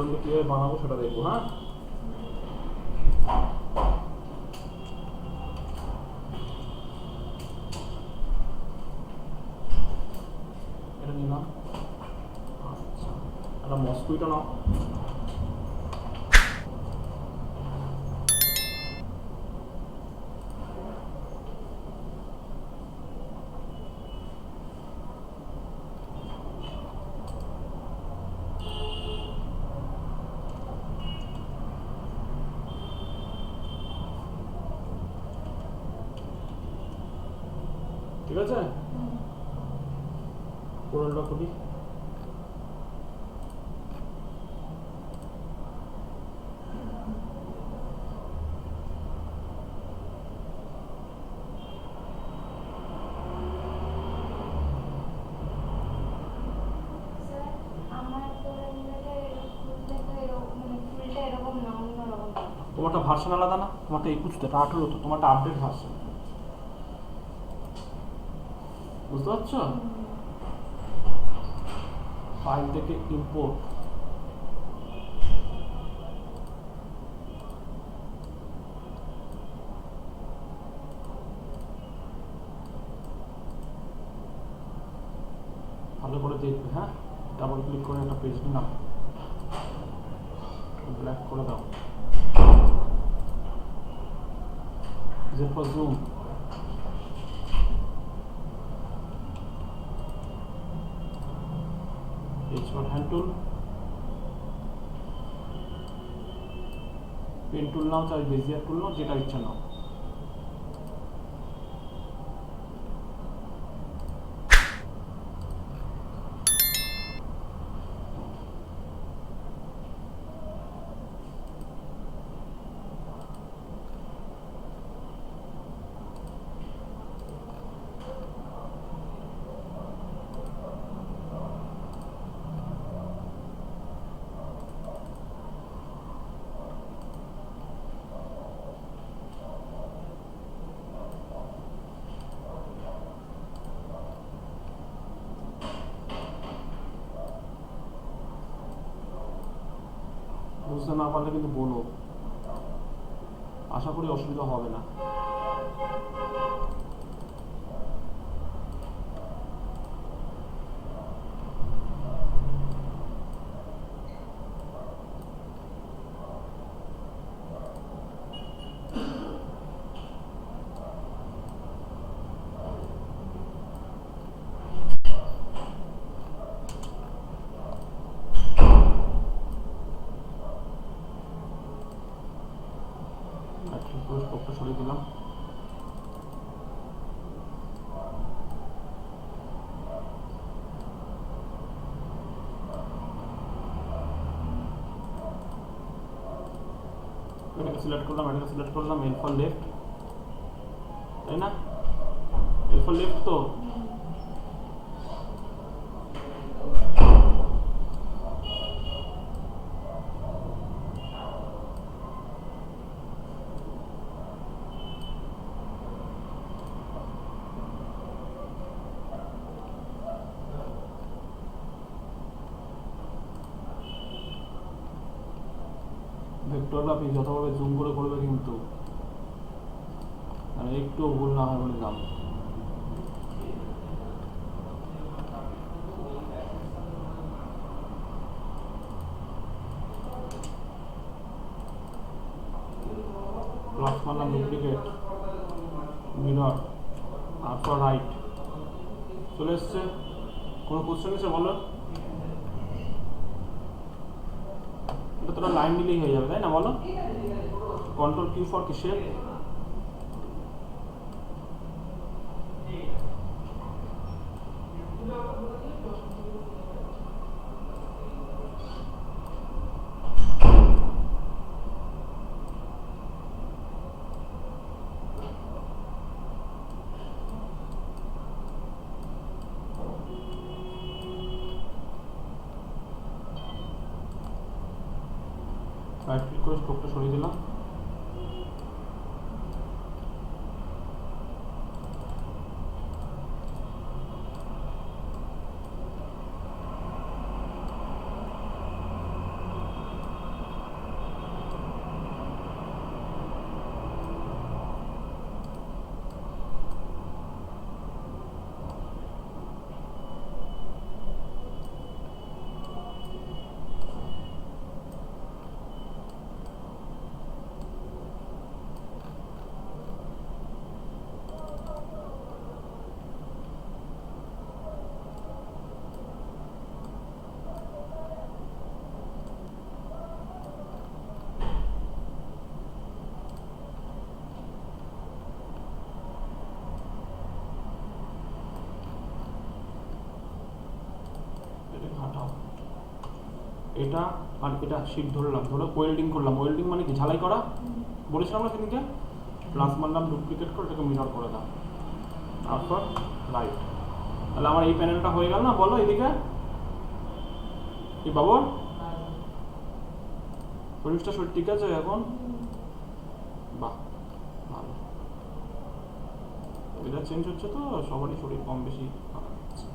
কোরআনটা কীভাবে বানাবো সেটা দেখবো। হ্যাঁ, এটা নিলাম। আচ্ছা, একটা মস্কুইটো নাও। ঠিক আছে, কোরআনটা খুলি। তোমারটা ভার্সন আলাদা না, তোমারটা 21 তো, এটা 18 তো, তোমারটা আপডেট ভার্সন, বুঝতে পারছো? ফাইল থেকে ইম্পোর্ট, ভালো করে দেখবে। হ্যাঁ, ডাবল ক্লিক করে একটা পেজ নাও, ব্ল্যাক করে দাও। Z for zoom, H for hand tool, pen tool নাও, চাই বেজিয়ার টুল নাও, যেটা ইচ্ছা নাও। বুঝতে না পারলে কিন্তু বলো, আশা করি অসুবিধা হবে না। স্কোপটা সরিয়ে দিলাম। এটাকে সিলেক্ট করলাম, এটাকে সিলেক্ট করলাম, এল ফর লেফট, তাই না? এল ফর লেফট তো, ভেক্টরটা আপনি যতভাবে জুম করে করবে কিন্তু মানে একটু ভুল না হয় বলে দাম। প্লাস মারলাম, ডুপ্লিকেট, মিরর, আর ফর রাইট, চলে এসছে। কোনো কোশ্চেন আছে বলো? এটা তোরা লাইন দিলেই হয়ে যাবে, তাই না? বলো। কন্ট্রোল কিউ ফর কিসের? রাইট ক্লিক করে স্কোপটা সরিয়ে দিলাম। কাটাও, এটা আর এটা শিট ধরলাম, ধরো ওয়েল্ডিং করলাম। ওয়েল্ডিং মানে কি? ঝালাই করা বলেছিলাম না সেদিনকে। প্লাস মারলাম, ডুপ্লিকেট করে এটাকে মিরর করে দাও, তারপর রাইট। তাহলে আমার এই প্যানেলটা হয়ে গেল না? বলো এদিকে কি বাবর, পরিবেশটা শরীর ঠিক আছে এখন? বাহ, ভালো। ওয়েদার চেঞ্জ হচ্ছে তো সবারই শরীর কম বেশি খারাপ হচ্ছে।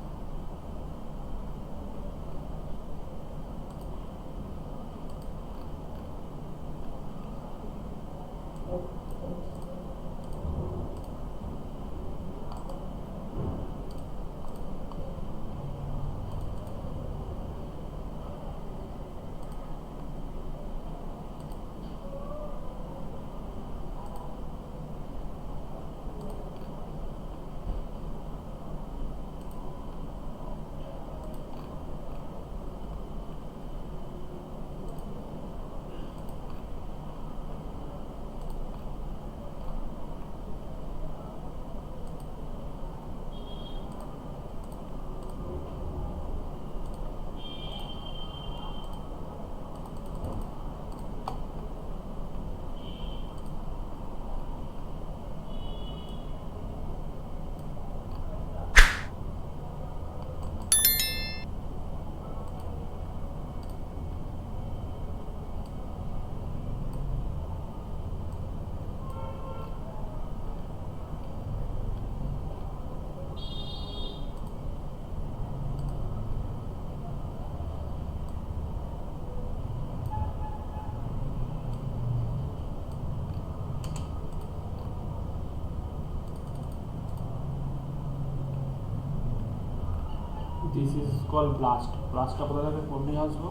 This is cold blast. ব্লাস্টটা কোথা থেকে নিয়ে আসবো?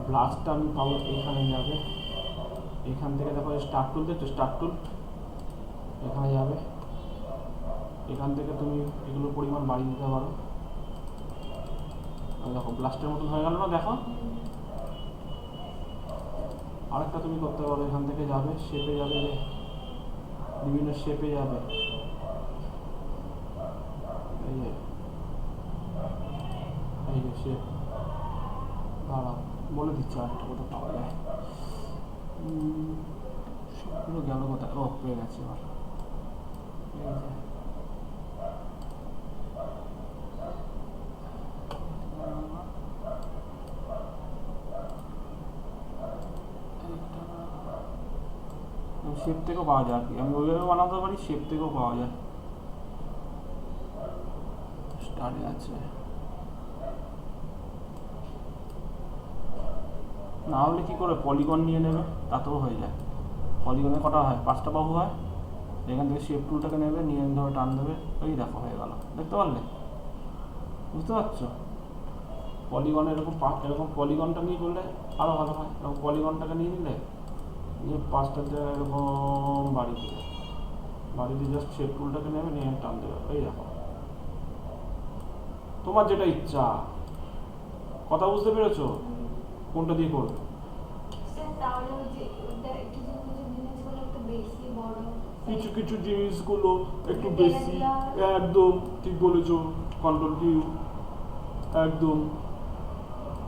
ব্লাস্টটা আমি পাবো এখানে যাবে, এখান থেকে দেখো স্টার্ট টুল দেখছো, স্টার্ট টুল এখানে যাবে, এখান থেকে তুমি এগুলোর পরিমাণ বাড়িয়ে দিতে পারো। দেখো ব্লাস্টের মতন হয়ে গেল না? দেখো আরেকটা তুমি করতে পারো, এখান থেকে যাবে, শেপে যাবে, যে বিভিন্ন শেপে যাবে, এই যে এই যে শেপ। দাঁড়াও বলে দিচ্ছি আরেকটা কোথাও পাওয়া যায়। সবগুলো গেল কোথায়? ও পেয়ে গেছে এবার। এই যে শেপ থেকেও পাওয়া যায় আর কি, আমি ওইভাবে বানাতে পারি, শেপ থেকেও পাওয়া যায়। স্টারে আছে, না হলে কি করে পলিগন নিয়ে নেবে, তাতেও হয়ে যায়। পলিগনে কটা হয়? 5টা বাহু হয়। এখান থেকে শেপ টুলটাকে নেবে, নিয়ে ধরে টান দেবে, ওই দেখো হয়ে গেল। দেখতে পারলে? বুঝতে পারছো? পলিগন এরকম এরকম পলিগনটা নিয়ে করলে আরও ভালো হয়। এরকম পলিগনটাকে নিয়ে নিলে, নিয়ে 5টা জায়গায় এরকম বাড়ি দেবে, বাড়ি দিয়ে জাস্ট শেপ টুলটাকে নেবে, নিয়ে টান দেবে, এই দেখো। তোমার যেটা ইচ্ছা। কথা বুঝতে পেরেছো? কোনটা দিয়ে করবে? কিছু কিছু জিনিসগুলো একটু বেশি, একদম ঠিক বলেছো, কন্ট্রোল কিউ, একদম।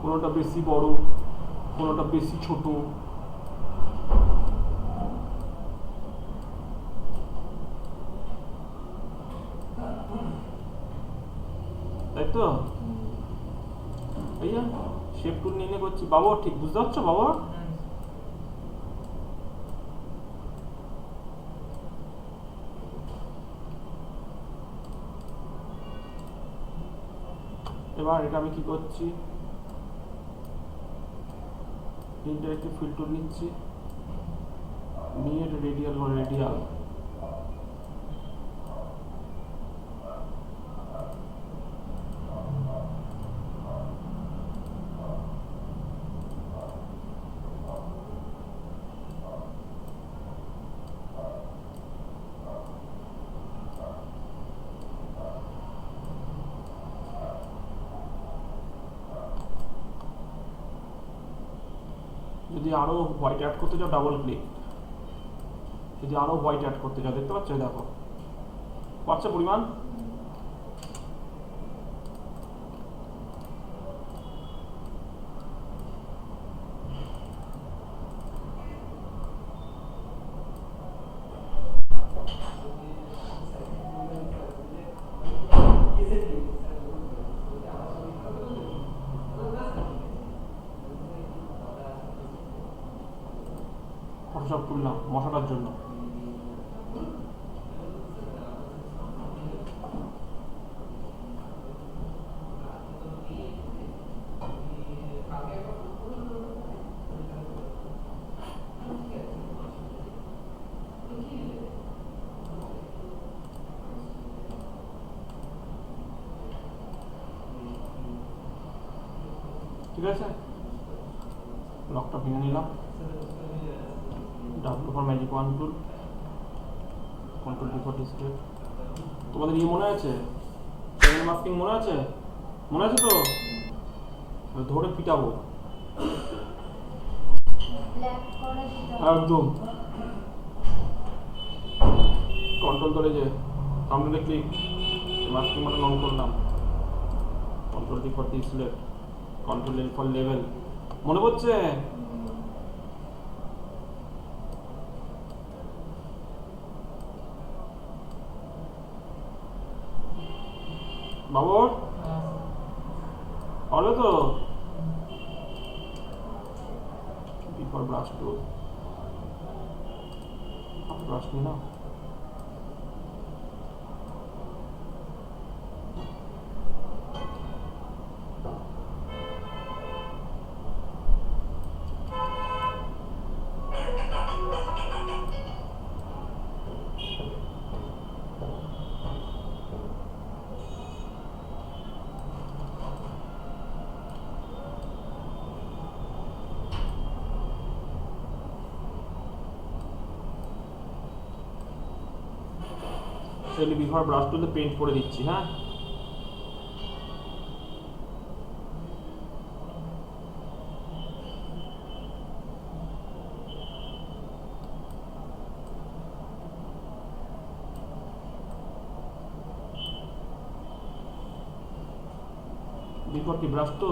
কোনোটা বেশি বড়, কোনোটা বেশি ছোট। তাই তো? এই শেপ টুল নিয়ে করছি বাবা, ঠিক বুঝতে পারছো বাবা? এবার এটা আমি কি করছি, ইন্টারেক্টিভ ফিল টুল নিচ্ছি, নিয়ে রেডিয়াল করে রেডিয়াল, যদি আরো হোয়াইট অ্যাড করতে চাও ডাবল ক্লিক, যদি আরো হোয়াইট অ্যাড করতে চাও, দেখতে পাচ্ছ দেখো পাচ্ছে পরিমাণ। করলাম মশাটার জন্য। ঠিক আছে, লকটা ভেঙে নিলাম। W for magic wand tool, control D for display. তোমাদের ইয়ে মনে আছে, চ্যানেল মাস্কিং মনে আছে? মনে আছে তো? ধরে পিটাবো একদম। কন্ট্রোল ধরে যে সামনে ক্লিক, মাস্কিং বাটন অন করলাম, control D for display, control L for level. মনে পড়ছে? বাবর হলো তো? D for brush tool, brush নি না। তাহলে বিফোর ব্রাশ টুলে পেইন্ট করে দিচ্ছি। হ্যাঁ, বিফোর কি ব্রাশ তো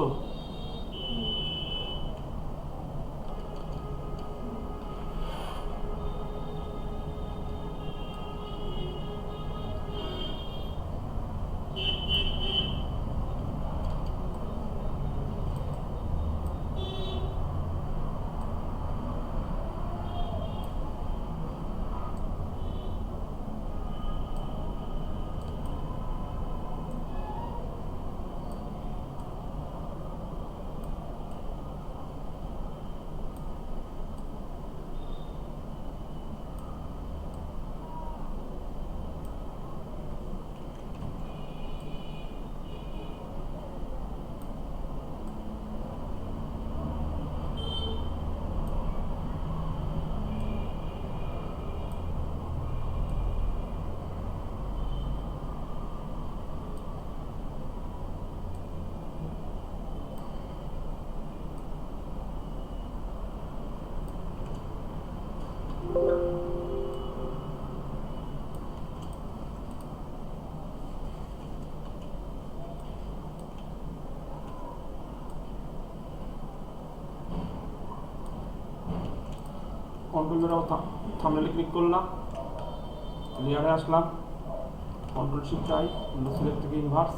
কন্ট্রোল ধরে থাম্বনেলে ক্লিক করলাম, লেয়ারে আসলাম, control shift I, window select থেকে ইনভার্স,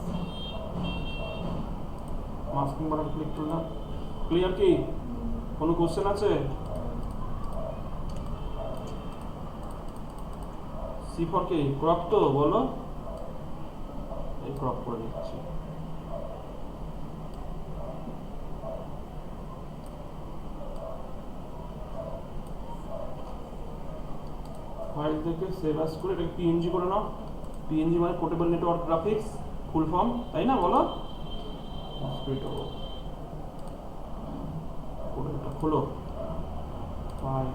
মাস্কিং বাটন ক্লিক করলাম। ক্লিয়ার কি? কোনো কোশ্চেন আছে? সি ফর কি ক্রপ তো বলো, এই ক্রপ করে দিচ্ছি। ফাইল থেকে সেভ অ্যাজ করে এটাকে পিএনজি করে নাও। পিএনজি মানে portable network graphics full form, তাই না? বলো। এটা খোলো, ফাইল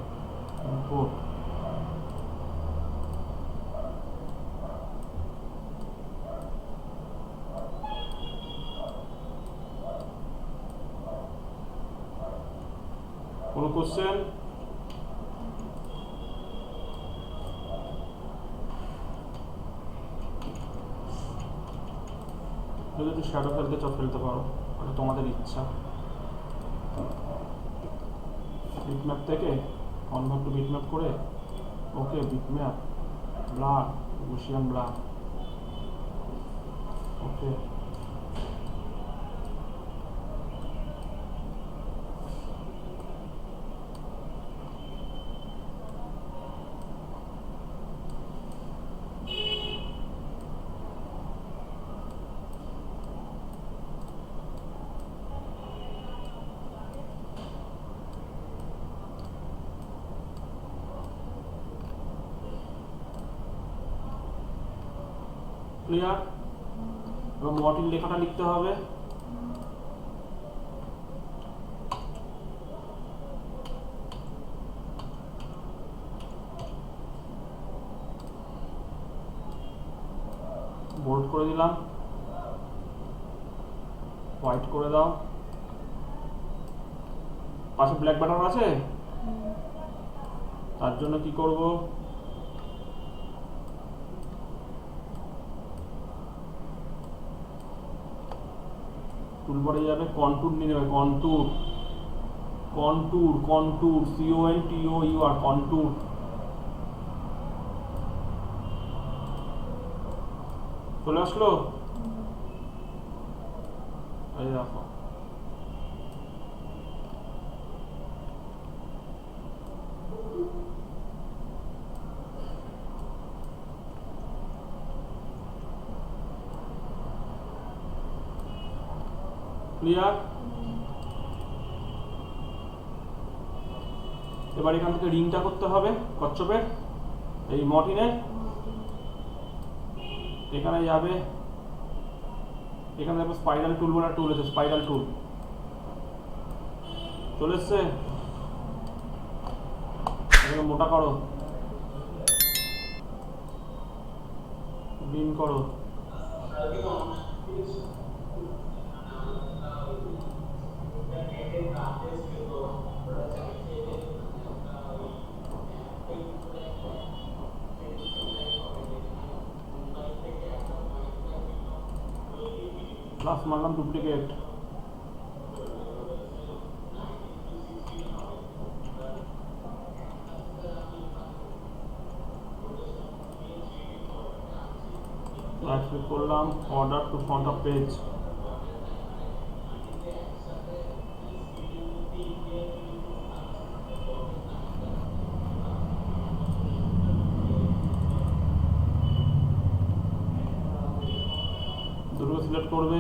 ইম্পোর্ট, কোনো কোশ্চেন? যদি একটু শ্যাডো ফেলতে চাও ফেলতে পারো, ওটা তোমাদের ইচ্ছা। বিটম্যাপ থেকে কনভার্ট টু বিটম্যাপ করে, ওকে বিটম্যাপ ব্লার, গুশিয়ান ব্লার, ওকে। ক্লিয়ার? এবং মর্টিন লেখাটা লিখতে হবে। বোল্ড করে দিলাম, হোয়াইট করে দাও। পাশে ব্ল্যাক বাটন আছে, তার জন্য কি করব, টুলবারে যাবে, কন্টুর নিয়ে নেবে, contour, contour, contour, CONTOUR, contour. চলে আসলো, এই দেখো। ক্লিয়ার? এবার এখান থেকে রিংটা করতে হবে কচ্ছপের, এই মর্টিনের। এখানে যাবে, এখানে দেখো স্পাইরাল টুল বলে টুল আছে, স্পাইরাল টুল চলে এসছে। এটাকে মোটা করো, লিন করো। প্লাস মারলাম ডুপ্লিকেট। রাইট ক্লিক করলাম, order to front of page. দুটো সিলেক্ট করবে,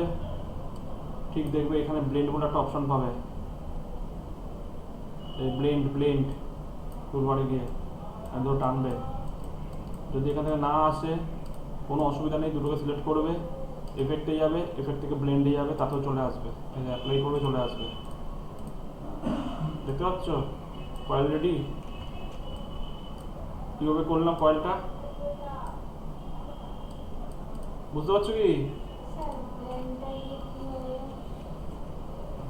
ঠিক দেখবে এখানে ব্লেন্ড বলে একটা অপশন পাবে, এই ব্লেন্ড, ব্লেন্ড টুলবারে গিয়ে দুটো টানবে। যদি এখান থেকে না আসে কোনো অসুবিধা নেই, দুটোকে সিলেক্ট করবে, এফেক্টে যাবে, এফেক্ট থেকে ব্লেন্ডে যাবে, তাতেও চলে আসবে। এই অ্যাপ্লাই করবে, চলে আসবে। দেখতে পাচ্ছ কয়েল রেডি। কীভাবে করলাম কয়েলটা, বুঝতে পারছো কি?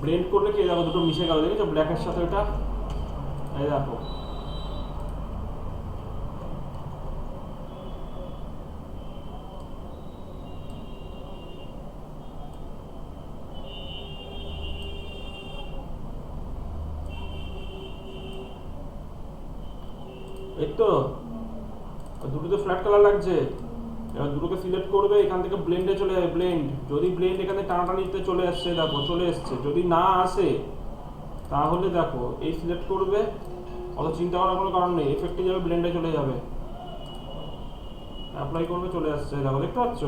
ব্লেন্ড করলে কি দেখো দুটো মিশে গেল, দেখেছো ব্ল্যাকের সাথে ওটা, এই দেখো। এই তো দুটোতে ফ্ল্যাট কালার লাগছে। এবার দুটোকে সিলেক্ট করবে, এখান থেকে ব্লেন্ডে চলে যাবে, ব্লেন্ড। যদি ব্লেন্ড এখানে টানাটানিতে চলে আসছে, দেখো চলে এসছে। যদি না আসে তাহলে দেখো এই সিলেক্ট করবে, অত চিন্তা করার কোনো কারণ নেই, এফেক্টে যাবে, ব্লেন্ডে চলে যাবে, অ্যাপ্লাই করবে, চলে আসছে। দেখো দেখতে পাচ্ছ?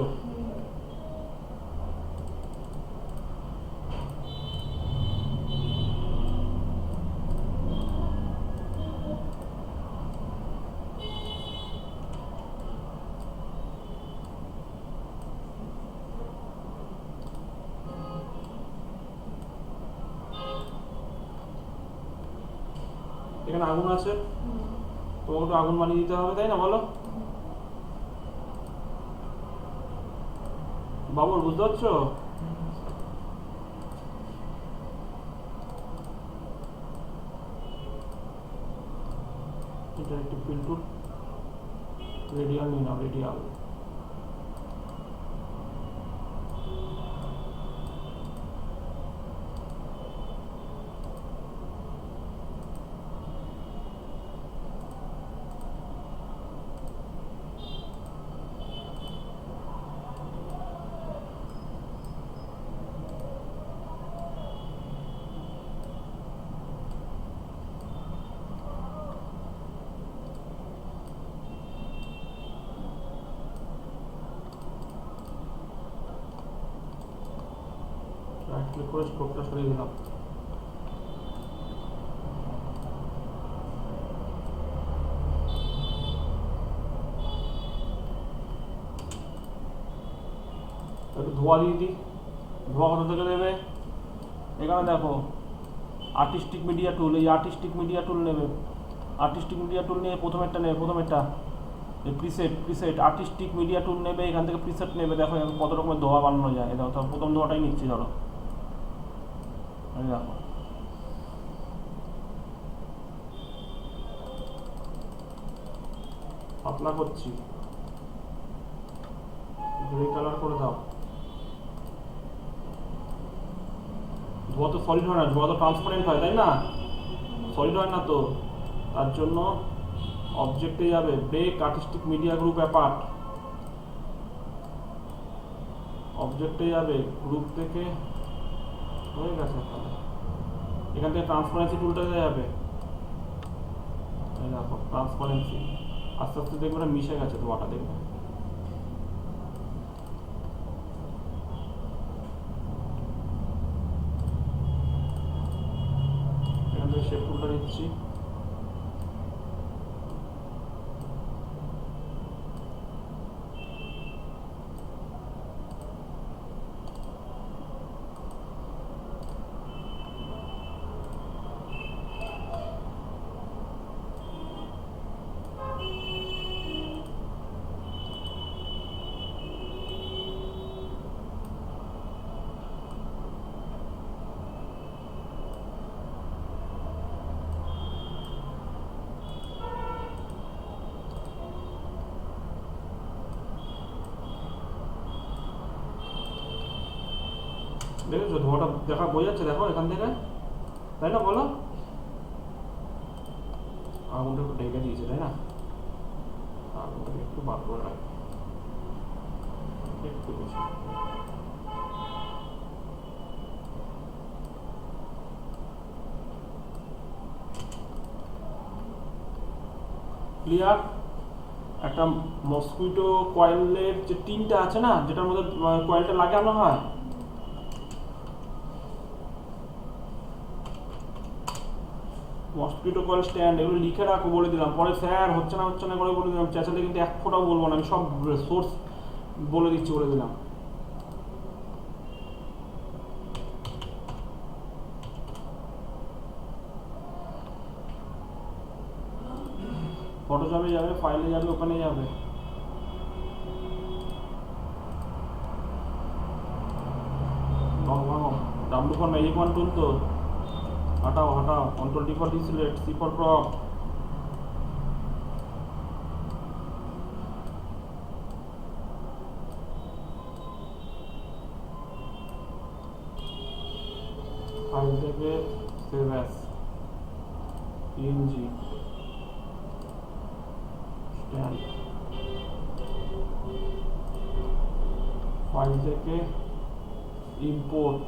এখানে আগুন আছে, তোমাকে একটু আগুন বানিয়ে দিতে হবে, তাই না? বলো বাবুর, বুঝতে পারছো? এটা একটু ফিল্টুর রেডিয়াল নিয়ে নাও, রেডিয়াল। রাইট ক্লিক করে স্ট্রোকটা সরিয়ে দিলাম। একটু ধোয়া দিয়ে দিই। ধোয়া কত থেকে দেবে? এখানে দেখো আর্টিস্টিক মিডিয়া টুল, এই আর্টিস্টিক মিডিয়া টুল নেবে। আর্টিস্টিক মিডিয়া টুল নিয়ে প্রথমেরটা নেবে, প্রথমেরটা প্রিসেট আর্টিস্টিক মিডিয়া টুল নেবে, এখান থেকে প্রিসেট নেবে। দেখো কত রকমের ধোয়া বানানো যায়। দেখো তো প্রথম ধোয়াটাই নিচ্ছি, ধরো এই দেখো পাতলা করছি, গ্রে কালার করে দাও। ধোয়া তো সলিড হয় না, ধোয়া তো ট্রান্সপারেন্ট হয়, তাই না? সলিড হয় না তো, তার জন্য অবজেক্টে যাবে, break artistic media group apart, অবজেক্টে যাবে, গ্রুপ থেকে হয়ে গেছে। এখান থেকে ট্রান্সপারেন্সি টুলটাতে যাবে, এই দেখো ট্রান্সপারেন্সি, আস্তে আস্তে দেখবে না মিশে গেছে ধোয়াটা, দেখবে। এখান থেকে শেপ টুলটা নিচ্ছি, দেখেছো ধোঁয়াটা দেখা বোঝা যাচ্ছে, দেখো এখান থেকে, তাই না বলো? আগুনটা একটু ঢেকে দিয়েছে, তাই না? আগুনটাকে একটু বার করে রাখবো, একটু বেশি। ক্লিয়ার? একটা মসকুইটো কয়েলের যে টিনটা আছে না, যেটার মধ্যে কয়েলটা লাগানো হয়, মসকুইটো কয়েল স্ট্যান্ড, এগুলো লিখে রাখো, বলে দিলাম। পরে স্যার হচ্ছে না করে বলে দিলাম, চেঁচালে কিন্তু এক ফোঁটাও বলবো না, আমি সব সোর্স বলে দিচ্ছি, বলে দিলাম। ফটোশপে যাবে, ফাইলে যাবে, ওখানে যাবে, W for magic wand tool তো हटाओ control D for deselect, C for crop, file থেকে save as png stand, file থেকে import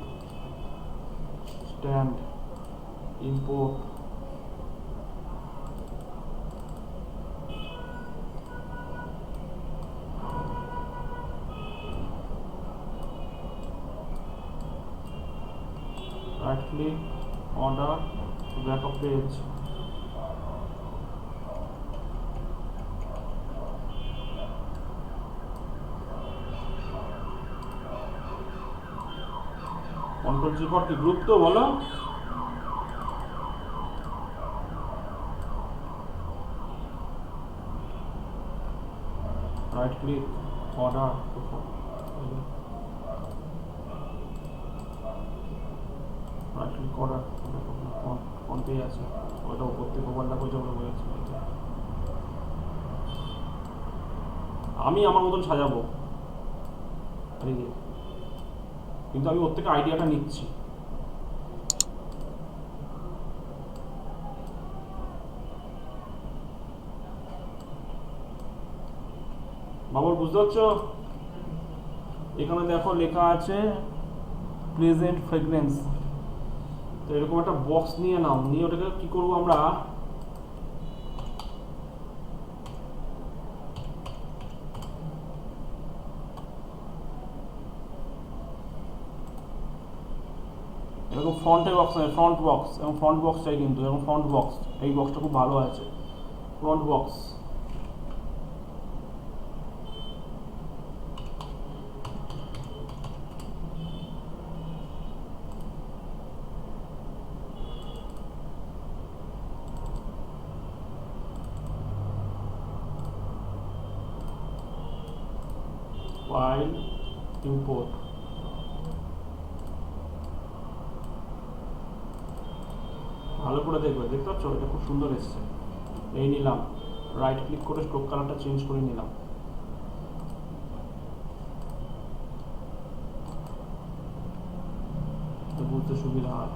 stand, import right click, order, backup page, control G for কি গ্রুপ তো বলো, right click, order, right click order, কোনতে আছে ওটা উপর থেকে overlap করে যাবে বলেছি। আমি আমার মতন সাজাবো, কিন্তু আমি ওর থেকে আইডিয়াটা নিচ্ছি। বাবুর বুঝতে পারছো? এখানে দেখো লেখা আছে প্রেজেন্ট ফ্রেগরেন্স, তো এরকম একটা বক্স নিয়ে নাও, নিয়ে ওটাকে কি করবো আমরা, এরকম ফ্রন্টের বক্স আছে, ফ্রন্ট বক্স, এবং ফ্রন্ট বক্স চাই কিন্তু, এবং ফ্রন্ট বক্স, এই বক্সটা খুব ভালো আছে, ফ্রন্ট বক্স। File, import. ভালো করে দেখবে, দেখতে পাচ্ছ এটা খুব সুন্দর এসছে। এই নিলাম, রাইট ক্লিক করে স্ট্রোক কালারটা চেঞ্জ করে নিলাম। বুঝতে সুবিধা হয়।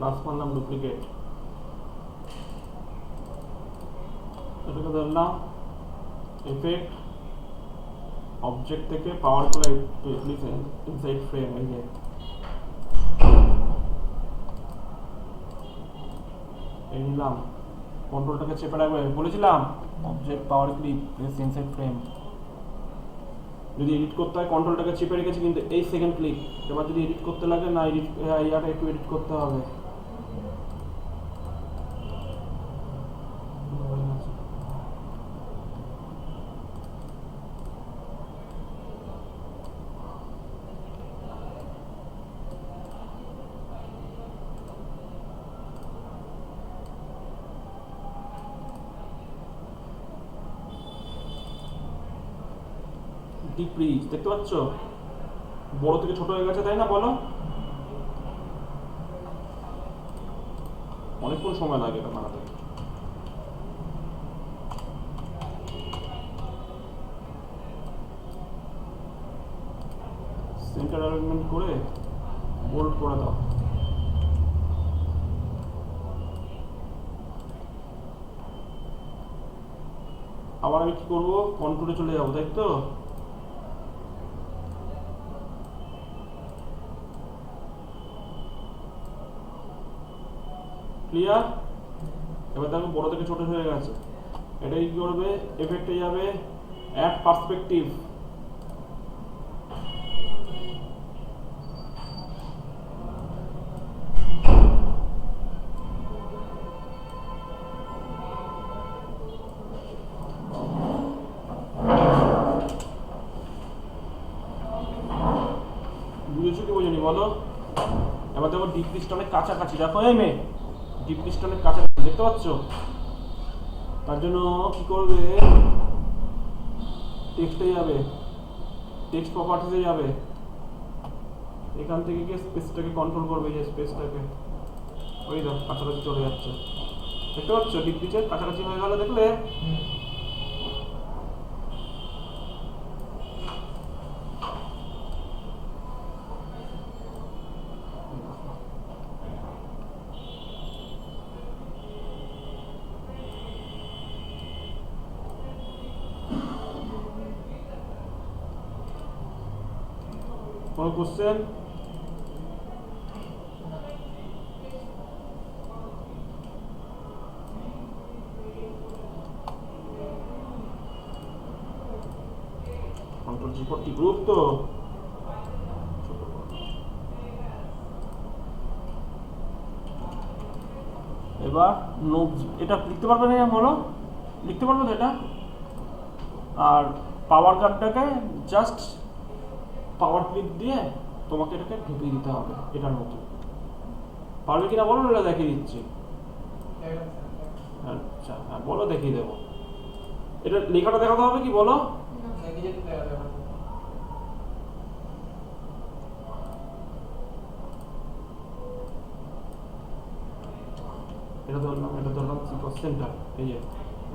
প্লাস করলাম ডুপ্লিকেট, এটাকে ধরলাম এফেক্ট, অবজেক্ট থেকে পাওয়ার প্লাই ইনসাইড ফ্রেম। এই যে এই নিলাম, কন্ট্রোলটাকে চেপে রাখবে, বলেছিলাম অবজেক্ট পাওয়ার ক্লিক ইনসাইড ফ্রেম। যদি এডিট করতে হয় কন্ট্রোলটাকে চেপে রেখেছি, কিন্তু এই সেকেন্ড ক্লিক। এবার যদি এডিট করতে লাগে না, এডিট ইয়াটা একটু এডিট করতে হবে। ডিক্রিজ দেখতে পাচ্ছ, বড় থেকে ছোট হয়ে গেছে, তাই না বলো? অনেকক্ষণ সময় লাগে এটা বানাতে। সেন্টার অ্যালাইনমেন্ট করে বোল্ড করে দাও। আবার আমি কি করবো, কন্ট্রোলে চলে যাবো, তাই তো? ক্লিয়ার? এবার দেখো বড় থেকে ছোট হয়ে গেছে। এটা কি করবে, এফেক্টে যাবে, অ্যাড পার্সপেক্টিভ। বুঝেছো কি বোঝেনি বলো? এবার দেখো ডিপ ক্রিস্টালের কাছাকাছি, দেখো এই মেয়ে, ডিপ ক্রিস্টালের কাছাকাছি দেখতে পাচ্ছ? তার জন্য কি করবে, টেক্সটে যাবে, টেক্সট প্রপার্টিসে যাবে, এখান থেকে গিয়ে স্পেসটাকে কন্ট্রোল করবে, যে স্পেসটাকে, ওই দেখো কাছাকাছি চলে যাচ্ছে, দেখতে পাচ্ছ? ডিপ ক্রিস্টালের কাছাকাছি হয়ে গেল, দেখলে? কোনো question? Control G for T group তো এবার নো, এটা লিখতে পারবে না বলো, লিখতে পারবে তো এটা? আর পাওয়ার কার্ডটাকে জাস্ট পাওয়ার ক্লিক দিয়ে তোমাকে এটাকে ঢুকিয়ে দিতে হবে এটার মতো, পারবে কিনা বলো, এটা দেখিয়ে দিচ্ছি। আচ্ছা হ্যাঁ বলো, দেখিয়ে দেবো। এটা লেখাটা দেখাতে হবে কি বলো? এটা ধরলাম সিকোয়েন্স সেন্টার, এই যে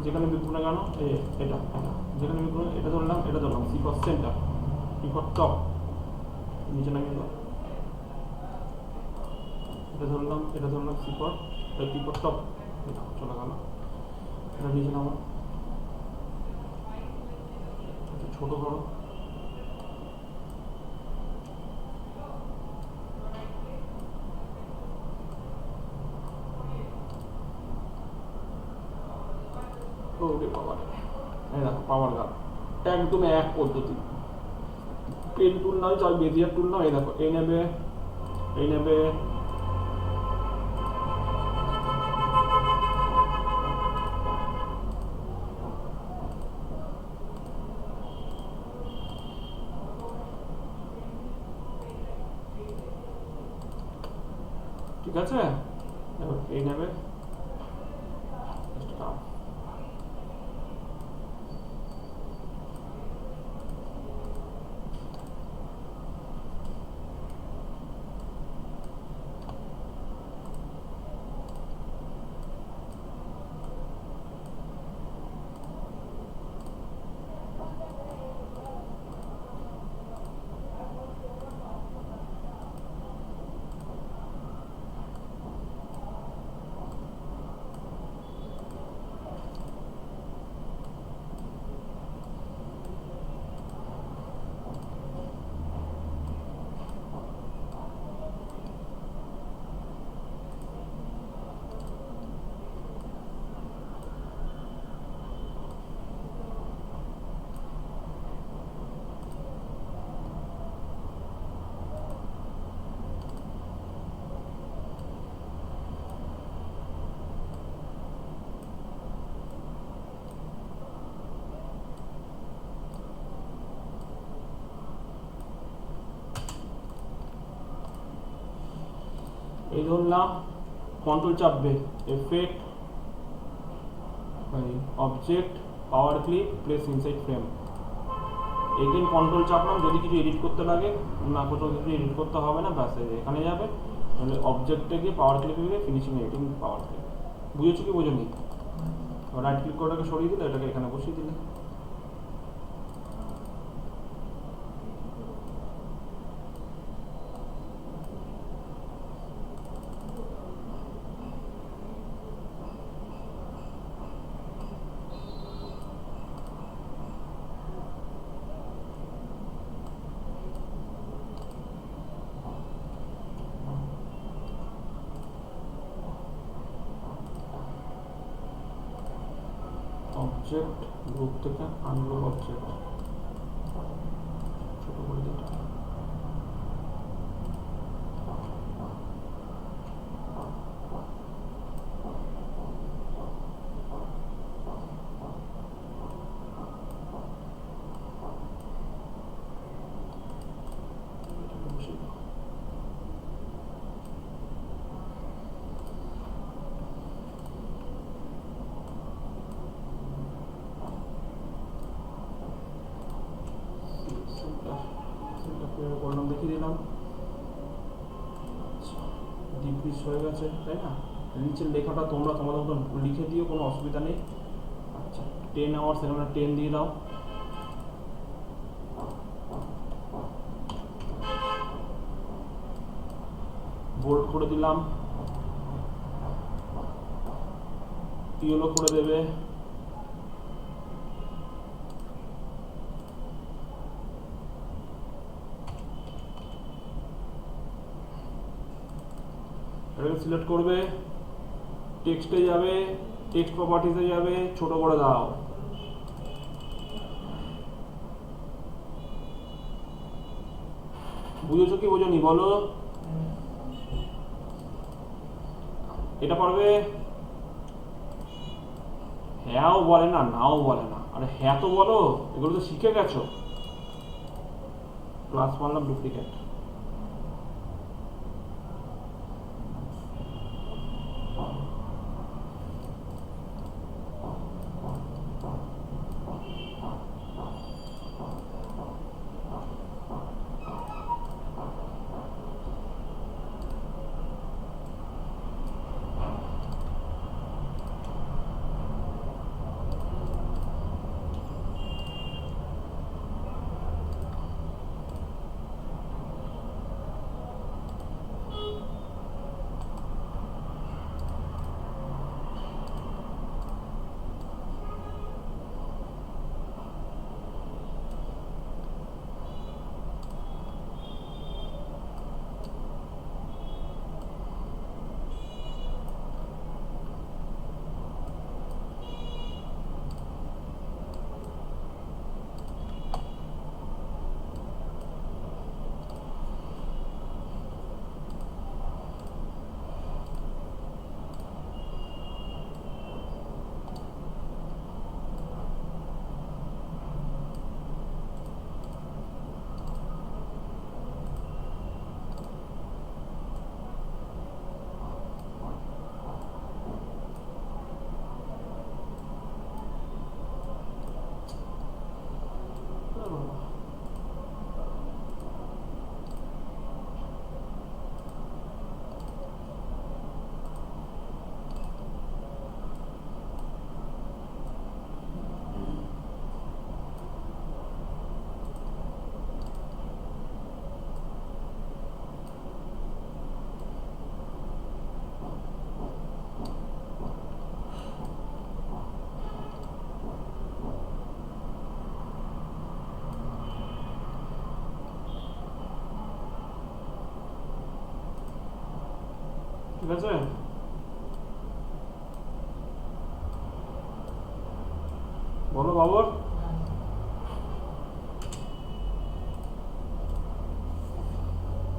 যেখানে বিপুল না কেন, এই এটা যেখানে বিপুল, এটা ধরলাম সিকোয়েন্স সেন্টার, সিকোয়েন্স টপ, নিচে নামিয়ে দাও, এটা ধরলাম সিকোয়েন্স, এটা সিকোয়েন্স টপ, চলে গেল, এটা নিচে নামো, একটু ছোট করো, ওরে বাবা, এই দেখো পাওয়ার গান একদম এক পদ্ধতি। পেন টুল নাও, চাই বেজিয়ার টুল নাও, এই দেখো এই নেবে, এই নেবে, ঠিক আছে? এবার এই নেবে, এই ধরলাম, কন্ট্রোল চাপবে, effect, object, power clip, place inside frame, again control চাপলাম, যদি কিছু এডিট করতে লাগে, না কোথাও কিছু এডিট করতে হবে না, ব্যাস এখানে যাবে, তাহলে অবজেক্টে গিয়ে পাওয়ার ক্লিপে গিয়ে ফিনিশিং এডিটিং পাওয়ার ক্লিপ। বুঝেছো কি বোঝোনি? রাইট ক্লিক করে ওটাকে সরিয়ে দিলে, এটাকে এখানে বসিয়ে দিলে, অবজেক্ট গ্রুপ থেকে আনগ্রুপ অবজেক্ট ছোট করে দিই করলাম, দেখিয়ে দিলাম। ডিক্রিজ হয়ে গেছে, তাই না? নিচের লেখাটা তোমরা তোমাদের মতন লিখে দিও, কোনো অসুবিধা নেই। আচ্ছা 10 আওয়ার্স এখানে 10 দিয়ে দাও। বোল্ড করে দিলাম, ইয়েলো করে দেবে। এটাকে সিলেক্ট করবে, টেক্সটে যাবে, টেক্সট প্রপার্টিসে যাবে, ছোট করে দাও। বুঝেছো কি বোঝনি বলো? এটা পারবে? হ্যাঁও বলে না, নাও বলে না। আরে হ্যাঁ তো বলো, এগুলো তো শিখে গেছো। ক্লাস মারলাম ডুপ্লিকেট। ঠিক আছে, বলো বাবর।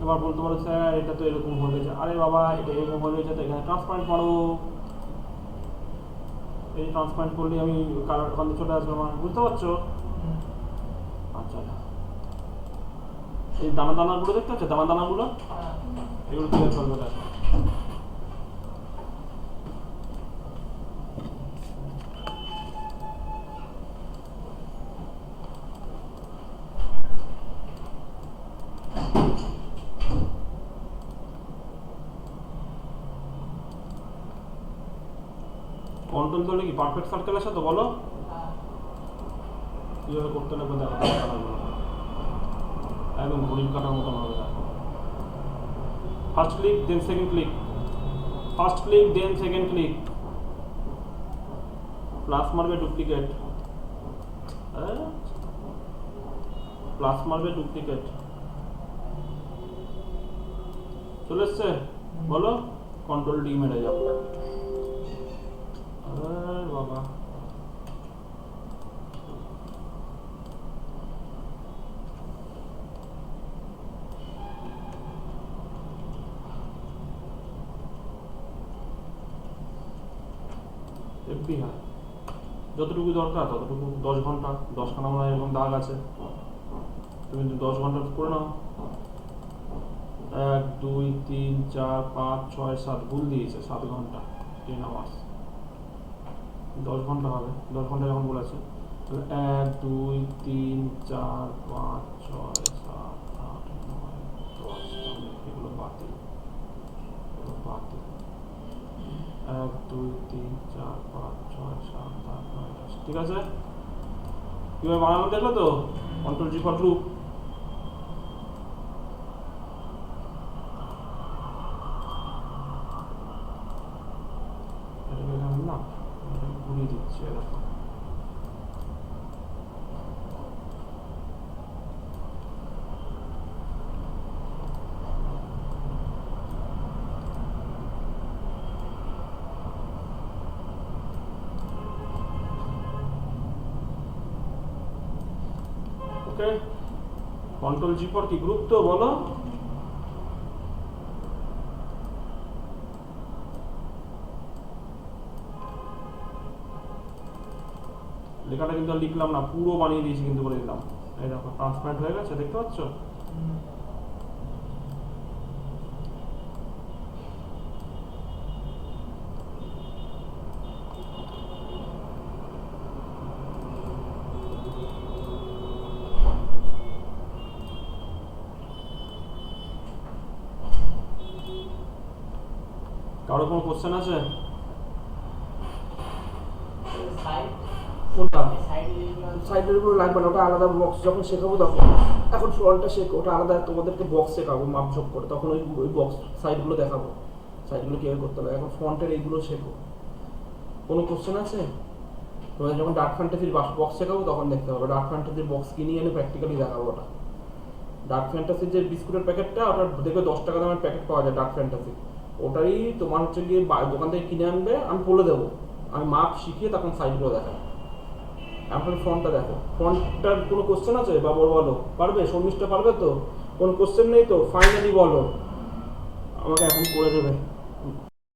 এবার বলতে পারো স্যার এটা তো এরকম হয়ে গেছে। আরে বাবা এটা এরকম হয়ে গেছে, তো এখানে ট্রান্সপারেন্ট করো। এই ট্রান্সপারেন্ট করলে আমি কালার ওখানে চলে আসবে আমার, বুঝতে পারছো? আচ্ছা এই দানা দানাগুলো দেখতে পাচ্ছ, দানা দানাগুলো এগুলো ক্লিয়ার করবে। দেখো কন্ট্রোল করলে কি পারফেক্ট সার্কেল আসে তো? বলো কিভাবে করতে লাগবে। দেখো একদম ঘড়ির কাটার মতন হবে। দেখো first click then second click, first click then second click, plus মারবে ডুপ্লিকেট, প্লাস মারবে ডুপ্লিকেট। চলে এসছে? বলো কন্ট্রোল ডি মেরে যাও। আরে বাবা হেভি হয়, যতটুকু দরকার ততটুকু। 10 ঘন্টা, 10খানা মনে হয় এরকম দাগ আছে, তুমি 10 ঘন্টা করে নাও। 1 2 3 4 5 6 7 ভুল দিয়েছে, 7 ঘন্টা 10 আওয়ার্স, 10 ঘন্টা হবে। 10 ঘন্টা যখন বলেছে 1 2 3 4 5 6 7 8 9 10, এগুলো বাতিল, এগুলো বাতিল। 1 2 3 4 5 6 7 8 9 10, ঠিক আছে? কিভাবে বানানো দেখলো তো? Control G for group. এটাকে এখানে না, এটাকে ঘুরিয়ে দিচ্ছি, দেখো। ওকে, কন্ট্রোল জি ফর কি গ্রুপ তো বলো। লেখাটা কিন্তু আর লিখলাম না, পুরো বানিয়ে দিয়েছি কিন্তু, বলে দিলাম। এই দেখো ট্রান্সপারেন্ট হয়ে গেছে, দেখতে পাচ্ছ? কারো কোনো কোশ্চেন আছে? কোনটা সাইডের উপর লাগবে না, ওটা আলাদা বক্স যখন শেখাবো তখন। এখন ফ্রন্টটা শেখো, ওটা আলাদা তোমাদেরকে বক্স শেখাবো মাপঝোপ করে, তখন ওই বক্স সাইডগুলো দেখাবো, সাইডগুলো কীভাবে করতে হবে। এখন ফ্রন্টের এইগুলো শেখো। কোনো কোশ্চেন আছে? তোমাদের যখন ডার্ক ফ্যান্টাসির বক্স শেখাবো তখন দেখতে হবে। ডার্ক ফ্যান্টাসির বক্স কিনে এনে প্র্যাকটিক্যালি দেখাবো ওটা। ডার্ক ফ্যান্টাসির যে বিস্কুটের প্যাকেটটা, ওটা দেখবে 10 টাকা দামের প্যাকেট পাওয়া যায় ডার্ক ফ্যান্টাসি, ওটাই তোমার হচ্ছে গিয়ে দোকান থেকে কিনে আনবে, আমি বলে দেবো, আমি মাপ শিখিয়ে তখন সাইডগুলো দেখাবো। এখন ফ্রন্টটা দেখো, ফ্রন্টটার কোনো কোশ্চেন আছে? বা বলো, পারবে? শর্মিষ্ঠা পারবে তো? কোনো কোশ্চেন নেই তো? ফাইনালি বলো, আমাকে এখন করে দেবে।